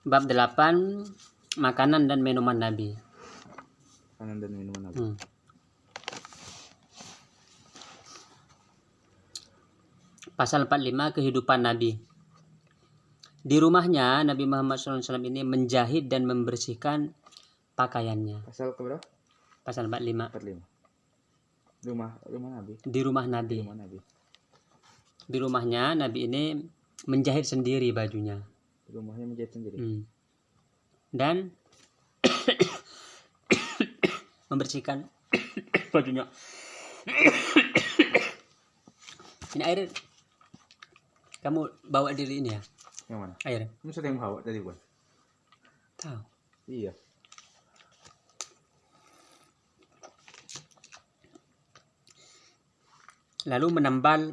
Bab 8, makanan dan minuman Nabi. Makanan dan minuman Nabi. Pasal 45, kehidupan Nabi. Di rumahnya Nabi Muhammad SAW ini menjahit dan membersihkan pakaiannya. Pasal keberapa? Pasal 45. 45. Rumah Nabi. Di rumah Nabi. Di rumah Nabi. Di rumahnya Nabi ini menjahit sendiri bajunya. Rumahnya menjahit sendiri. Dan membersihkan bajunya. Ini air. Kamu bawa diri ini ya? Yang mana? Air. Ini sudah yang bawa tadi bukan? Tahu. Iya. Lalu menambal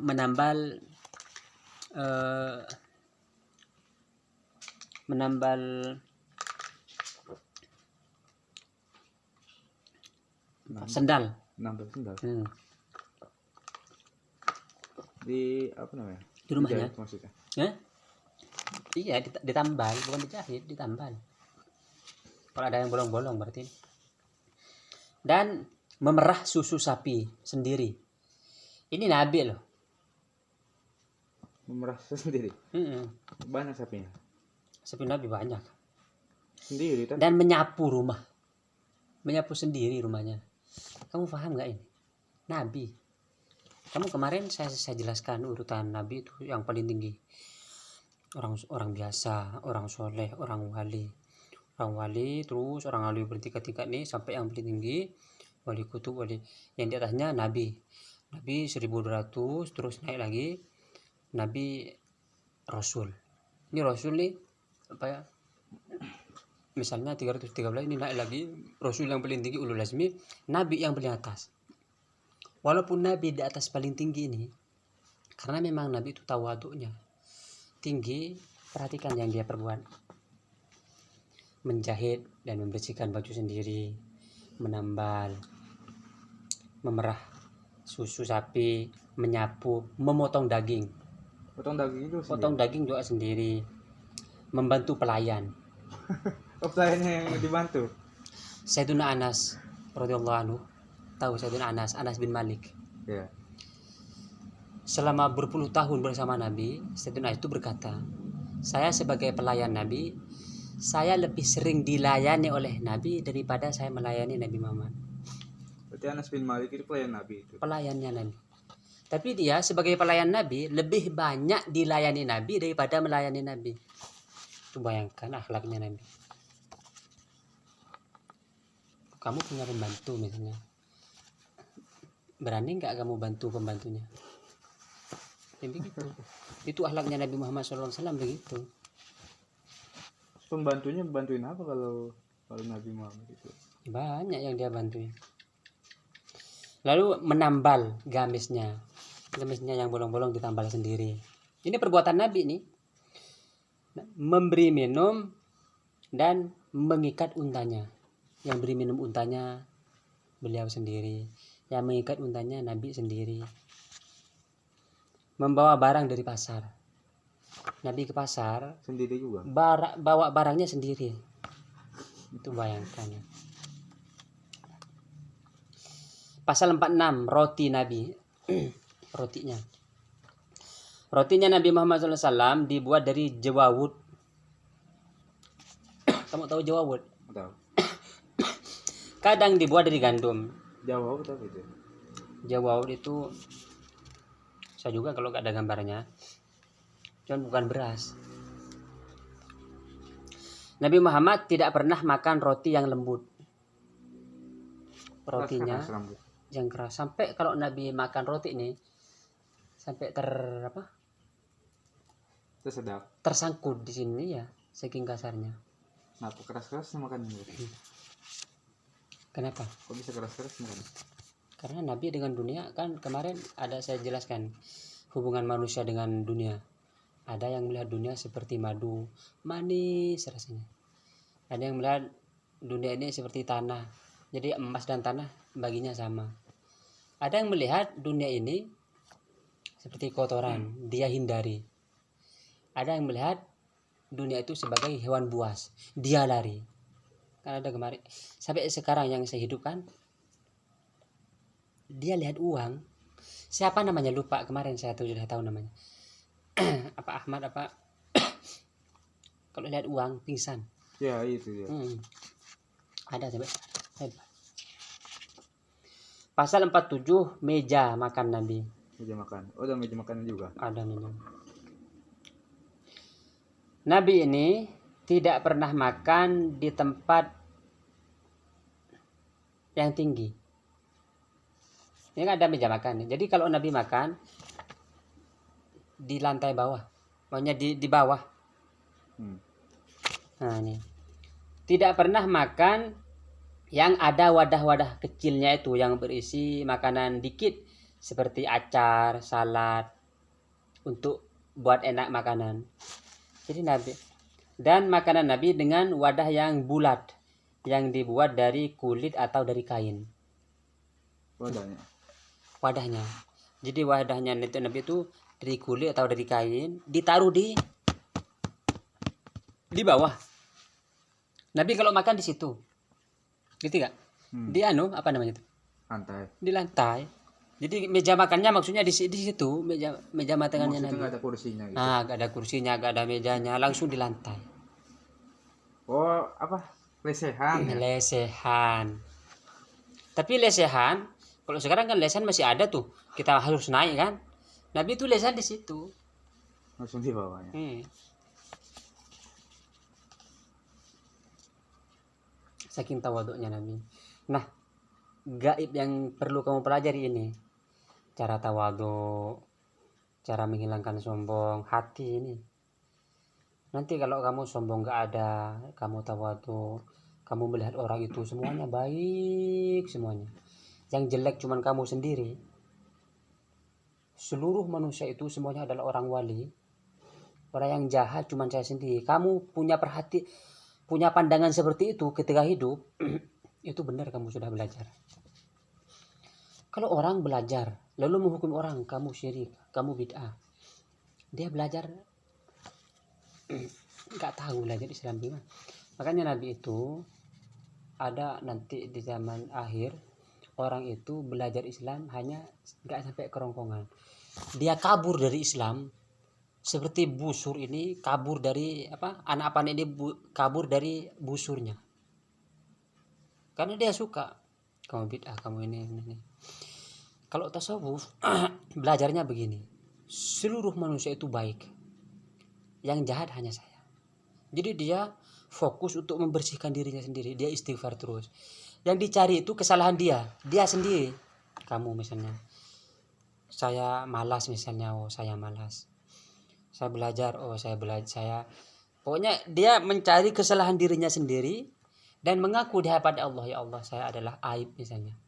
sendal. Menambal sendal. Di apa namanya? Di rumahnya. Dijahit maksudnya. Iya, ditambal, bukan dijahit, ditambal. Kalau ada yang bolong-bolong berarti. Dan memerah susu sapi sendiri. Ini Nabi loh. Memerah sendiri. Banyak sapinya. Sapi Nabi banyak. Sendiri kan? Dan menyapu rumah. Menyapu sendiri rumahnya. Kamu paham nggak ini? Nabi. Kamu kemarin saya jelaskan urutan Nabi itu yang paling tinggi. Orang biasa, orang soleh, orang wali. Orang wali, terus orang wali bertingkat-tingkat nih sampai yang paling tinggi. Wali kutub, wali. Yang di atasnya Nabi. Nabi 1200, terus naik lagi. Nabi Rasul. Ini Rasul nih, apa ya? Misalnya 313 ini naik lagi. Rasul yang paling tinggi ulul azmi. Nabi yang paling atas. Walaupun Nabi di atas paling tinggi ini, karena memang Nabi itu tawaduknya tinggi, perhatikan yang dia perbuat. Menjahit dan membersihkan baju sendiri, menambal, memerah susu sapi, menyapu, memotong daging. Potong daging juga sendiri. Membantu pelayan. Pelayannya yang dibantu. Sayyidina Anas radhiyallahu anhu. Tahu Sayyidina Anas bin Malik. Ya. Selama berpuluh tahun bersama Nabi, Sayyidina itu berkata, saya sebagai pelayan Nabi, saya lebih sering dilayani oleh Nabi daripada saya melayani Nabi Muhammad. Berarti Anas bin Malik itu pelayan Nabi itu. Pelayannya Nabi. Tapi dia sebagai pelayan Nabi lebih banyak dilayani Nabi daripada melayani Nabi. Itu bayangkan akhlaknya Nabi. Kamu punya pembantu misalnya. Berani nggak kamu bantu pembantunya? Ya begitu. Itu akhlaknya Nabi Muhammad SAW begitu. Pembantunya bantuin apa kalau Nabi Muhammad itu? Banyak yang dia bantuin. Lalu menambal gamisnya yang bolong-bolong ditambal sendiri. Ini perbuatan Nabi nih. Memberi minum dan mengikat untanya. Yang beri minum untanya beliau sendiri. Yang mengikat untanya Nabi sendiri. Membawa barang dari pasar. Nabi ke pasar sendiri juga. Bawa barangnya sendiri. Itu bayangkan ya. Pasal 46, roti Nabi. Rotinya Nabi Muhammad SAW dibuat dari jawawud. Kamu tahu jawawud? Tahu. Kadang dibuat dari gandum. Jawawud apa itu? Jawawud itu saya juga kalau gak ada gambarnya. Cuman bukan beras. Nabi Muhammad tidak pernah makan roti yang lembut. Rotinya yang keras. Sampai kalau Nabi makan roti ini sampai tersangkut di sini ya, saking kasarnya. Kenapa keras-keras makan ini? Kenapa? Kok bisa keras-keras makan? Karena Nabi dengan dunia kan kemarin ada saya jelaskan hubungan manusia dengan dunia. Ada yang melihat dunia seperti madu, manis rasanya. Ada yang melihat dunia ini seperti tanah. Jadi emas dan tanah baginya sama. Ada yang melihat dunia ini seperti kotoran, dia hindari. Ada yang melihat dunia itu sebagai hewan buas. Dia lari. Kan ada kemarin. Sampai sekarang yang saya hidupkan, dia lihat uang. Siapa namanya lupa kemarin, saya tuh sudah tahu namanya. Apa Ahmad apa? Kalau lihat uang pingsan. Ya itu ya. Ada sampai hebat. Pasal 47 meja makan Nabi. Meja makan. Oh, ada meja makan juga. Ada meja. Nabi ini tidak pernah makan di tempat yang tinggi. Ini kan ada meja makan. Jadi kalau Nabi makan di lantai bawah, maunya di bawah. Nah ini. Tidak pernah makan yang ada wadah-wadah kecilnya itu yang berisi makanan dikit seperti acar, salad untuk buat enak makanan. Jadi Nabi dan makanan Nabi dengan wadah yang bulat yang dibuat dari kulit atau dari kain. Wadahnya. Jadi wadahnya Nabi itu dari kulit atau dari kain, ditaruh di bawah. Nabi kalau makan di situ. Gitu enggak? Di apa namanya itu? Lantai. Di lantai. Jadi meja makannya maksudnya di situ, meja makannya Nabi. Nggak ada kursinya gitu. Nah, nggak ada kursinya, nggak ada mejanya, langsung di lantai. Oh, apa? Lesehan. Ya? Lesehan. Tapi lesehan, kalau sekarang kan lesehan masih ada tuh. Kita harus naik kan. Nabi itu lesehan di situ. Langsung di bawahnya. Saking tawaduknya Nabi. Nah, gaib yang perlu kamu pelajari ini. Cara tawaduk, cara menghilangkan sombong, hati ini. Nanti kalau kamu sombong gak ada, kamu tawaduk, kamu melihat orang itu semuanya baik semuanya. Yang jelek cuman kamu sendiri. Seluruh manusia itu semuanya adalah orang wali. Orang yang jahat cuman saya sendiri. Kamu punya pandangan seperti itu ketika hidup, itu benar kamu sudah belajar. Kalau orang belajar lalu menghukum orang, kamu syirik, kamu bid'ah. Dia belajar nggak tahu belajar Islam gimana. Makanya Nabi itu ada nanti di zaman akhir, orang itu belajar Islam hanya nggak sampai kerongkongan. Dia kabur dari Islam seperti busur ini kabur dari anak panah ini kabur dari busurnya. Karena dia suka kamu bid'ah, kamu ini. Kalau tasawuf belajarnya begini. Seluruh manusia itu baik. Yang jahat hanya saya. Jadi dia fokus untuk membersihkan dirinya sendiri. Dia istighfar terus. Yang dicari itu kesalahan dia sendiri. Kamu misalnya, saya malas misalnya, saya malas. Saya belajar, pokoknya dia mencari kesalahan dirinya sendiri dan mengaku di hadapan Allah, ya Allah, saya adalah aib misalnya.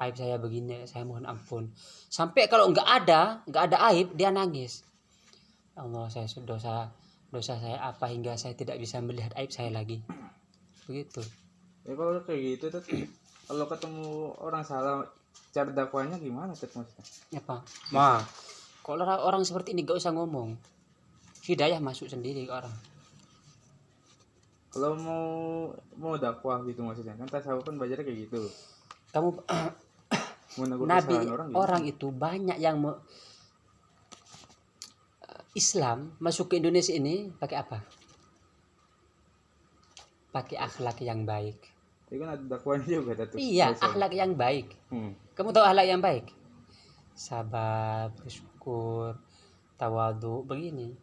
Aib saya begini, saya mohon ampun. Sampai kalau nggak ada aib, dia nangis. Allah, saya dosa saya apa hingga saya tidak bisa melihat aib saya lagi. Begitu. Ya kalau kayak gitu tuh, kalau ketemu orang salah, cara dakwanya gimana tuh maksudnya? Apa? Kalau orang seperti ini gak usah ngomong. Hidayah masuk sendiri ke orang. Kalau mau dakwah gitu maksudnya, kan tasawuf kan belajarnya kayak gitu. Kamu Nabi orang itu banyak yang Islam masuk ke Indonesia ini pakai apa? Pakai akhlak yang baik. Itu kan ada dakwahnya juga tuh. Iya, akhlak yang baik. Kamu tahu akhlak yang baik? Sabar, bersyukur, tawadhu, begini.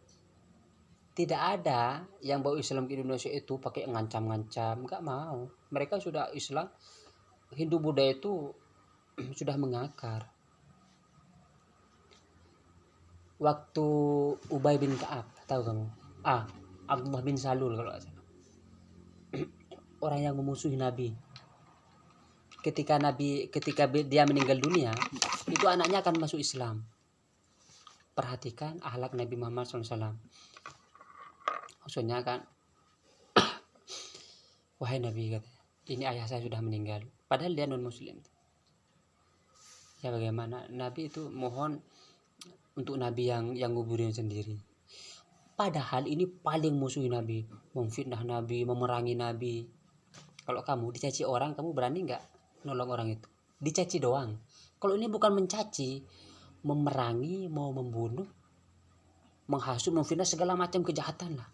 Tidak ada yang bawa Islam ke Indonesia itu pakai ngancam-ngancam, enggak mau. Mereka sudah Islam, Hindu Buddha itu sudah mengakar. Waktu Ubay bin Ka'ab, tahu kamu? Abdullah bin Salul kalau salah. Orang yang memusuhi Nabi. Ketika dia meninggal dunia, itu anaknya akan masuk Islam. Perhatikan akhlak Nabi Muhammad SAW. Maksudnya kan, wahai Nabi, katanya, ini ayah saya sudah meninggal. Padahal dia non Muslim. Ya bagaimana? Nabi itu mohon untuk Nabi yang nguburin sendiri. Padahal ini paling musuhi Nabi, memfitnah Nabi, memerangi Nabi. Kalau kamu dicaci orang, kamu berani nggak nolong orang itu? Dicaci doang. Kalau ini bukan mencaci, memerangi, mau membunuh, menghasut, memfitnah, segala macam kejahatan lah.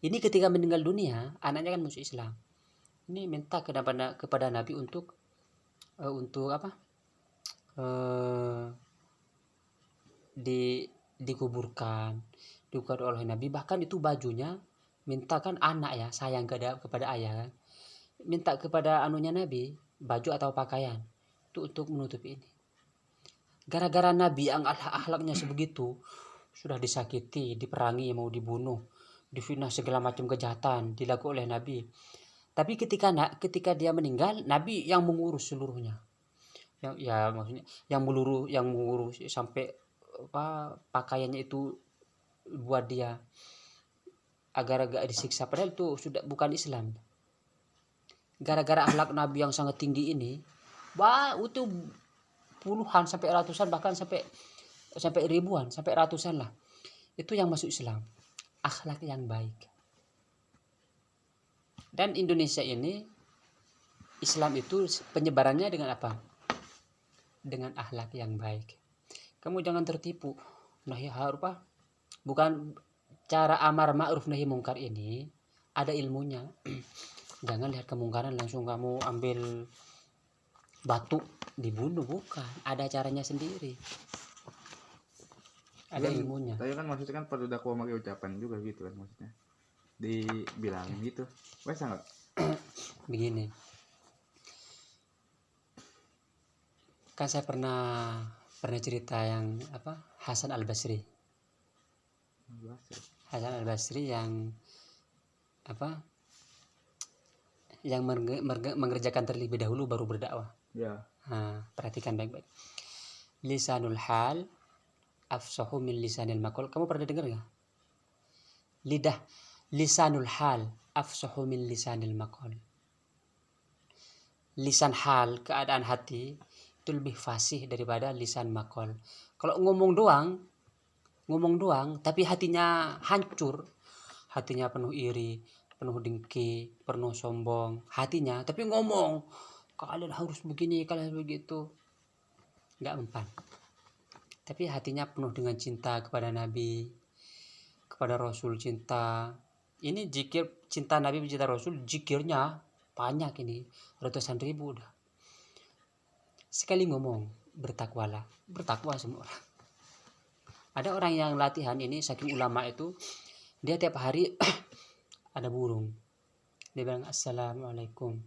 Ini ketika meninggal dunia, anaknya kan musuh Islam. Ini minta kepada Nabi untuk apa? Dikuburkan oleh Nabi. Bahkan itu bajunya mintakan anak ya, sayang kepada ayah kan, minta kepada anunya Nabi baju atau pakaian itu untuk menutupi ini. Gara-gara Nabi yang akhlaknya sebegitu, sudah disakiti, diperangi, mau dibunuh, difitnah, segala macam kejahatan dilakukan oleh Nabi. Tapi ketika dia meninggal, Nabi yang mengurus seluruhnya. Ya maksudnya yang mengurus sampai pakaiannya itu buat dia agar agak disiksa, padahal itu sudah bukan Islam. Gara-gara akhlak Nabi yang sangat tinggi ini, itu puluhan sampai ratusan, bahkan sampai ribuan, sampai ratusan lah, itu yang masuk Islam. Akhlak yang baik. Dan Indonesia ini Islam itu penyebarannya dengan apa? Dengan akhlak yang baik. Kamu jangan tertipu. Bukan cara amar ma'ruf nahi mungkar ini ada ilmunya. Jangan lihat kemungkaran langsung kamu ambil batu dibunuh, bukan. Ada caranya sendiri. Ada ilmunya. Tapi kan maksudnya kan perlu dakwah pakai ucapan juga gitu kan, maksudnya dibilangin gitu. Wes enggak? Begini. Kan saya pernah cerita yang Hasan Al-Basri. Hasan Al-Basri yang yang mengerjakan terlebih dahulu baru berdakwah. Ya. Nah, perhatikan baik-baik. Lisanul hal afsahu min lisanil maqal. Kamu pernah dengar nggak? Lisanul hal afsahu min lisanil maqal. Lisan hal, keadaan hati itu lebih fasih daripada lisan maqal. Kalau ngomong doang tapi hatinya hancur, hatinya penuh iri, penuh dengki, penuh sombong hatinya, tapi ngomong kalian harus begini, kalian begitu, nggak mempan. Tapi hatinya penuh dengan cinta kepada Nabi, kepada Rasul, cinta. Ini zikir cinta Nabi, cinta Rasul, zikirnya banyak, ini ratusan ribu udah. Sekali ngomong bertakwa semua orang. Ada orang yang latihan ini, saking ulama itu, dia tiap hari ada burung, dia bilang assalamualaikum.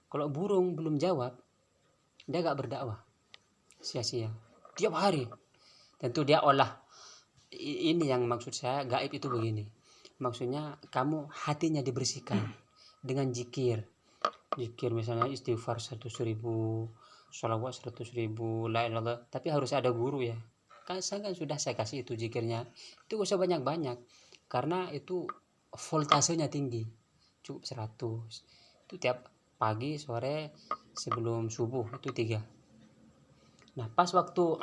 Kalau burung belum jawab, dia gak berdakwah, sia-sia tiap hari. Tentu dia olah. Ini yang maksud saya gaib itu begini, maksudnya kamu hatinya dibersihkan dengan zikir misalnya istighfar 100.000, sholawat 100.000, la ilaha illallah. Tapi harus ada guru ya. Kan saya sudah saya kasih itu zikirnya, itu gak usah banyak-banyak karena itu voltasenya tinggi, cukup 100. Itu tiap pagi, sore, sebelum subuh, itu 3. Nah pas waktu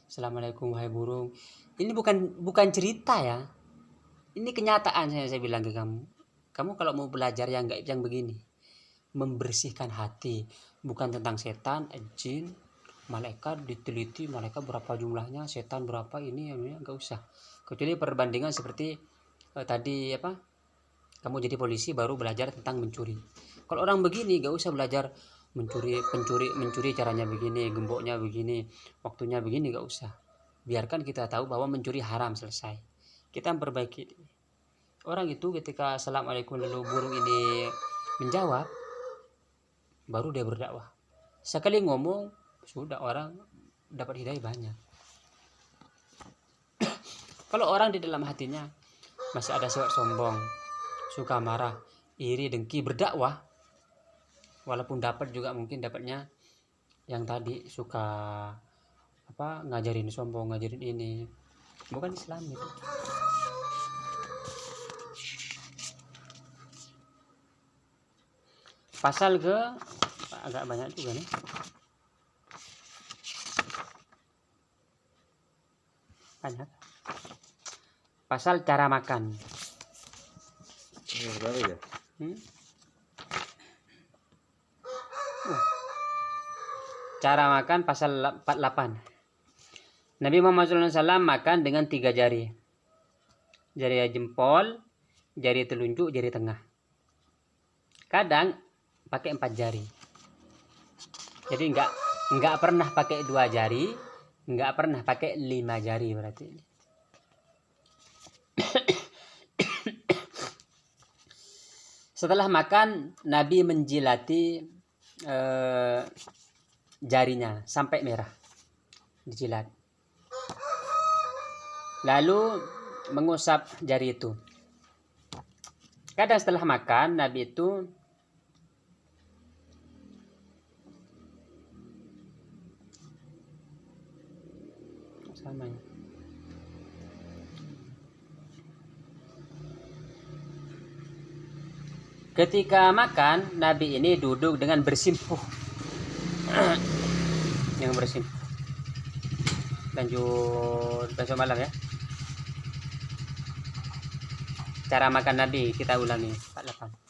assalamualaikum wahai burung, ini bukan cerita ya, ini kenyataan. Saya bilang ke kamu kalau mau belajar yang gaib yang begini, membersihkan hati, bukan tentang setan, jin, malaikat, diteliti malaikat berapa jumlahnya, setan berapa, ini enggak usah. Kecuali perbandingan seperti tadi kamu jadi polisi baru belajar tentang mencuri. Kalau orang begini enggak usah belajar mencuri caranya begini, gemboknya begini, waktunya begini, enggak usah. Biarkan kita tahu bahwa mencuri haram, selesai. Kita memperbaiki. Orang itu ketika assalamualaikum lalu burung ini menjawab, baru dia berdakwah. Sekali ngomong sudah orang dapat hidayah banyak. Kalau orang di dalam hatinya masih ada sifat sombong, suka marah, iri, dengki, berdakwah, walaupun dapat juga mungkin dapatnya yang tadi suka ngajarin sombong, ngajarin ini, bukan Islam itu. Pasal ke agak banyak juga nih. Banyak. pasal cara makan. Berapa ya? Cara makan pasal 48. Nabi Muhammad SAW makan dengan 3 jari. Jari jempol, jari telunjuk, jari tengah. Kadang pakai 4 jari. Jadi enggak pernah pakai 2 jari, enggak pernah pakai 5 jari berarti. Setelah makan, Nabi menjilati jarinya sampai merah, dijilat. Lalu mengusap jari itu. Kadang setelah makan, Nabi itu sama ya. Ketika makan, Nabi ini duduk dengan bersimpuh. Yang bersimpuh. Lanjut besok malam ya. Cara makan Nabi kita ulangi 48.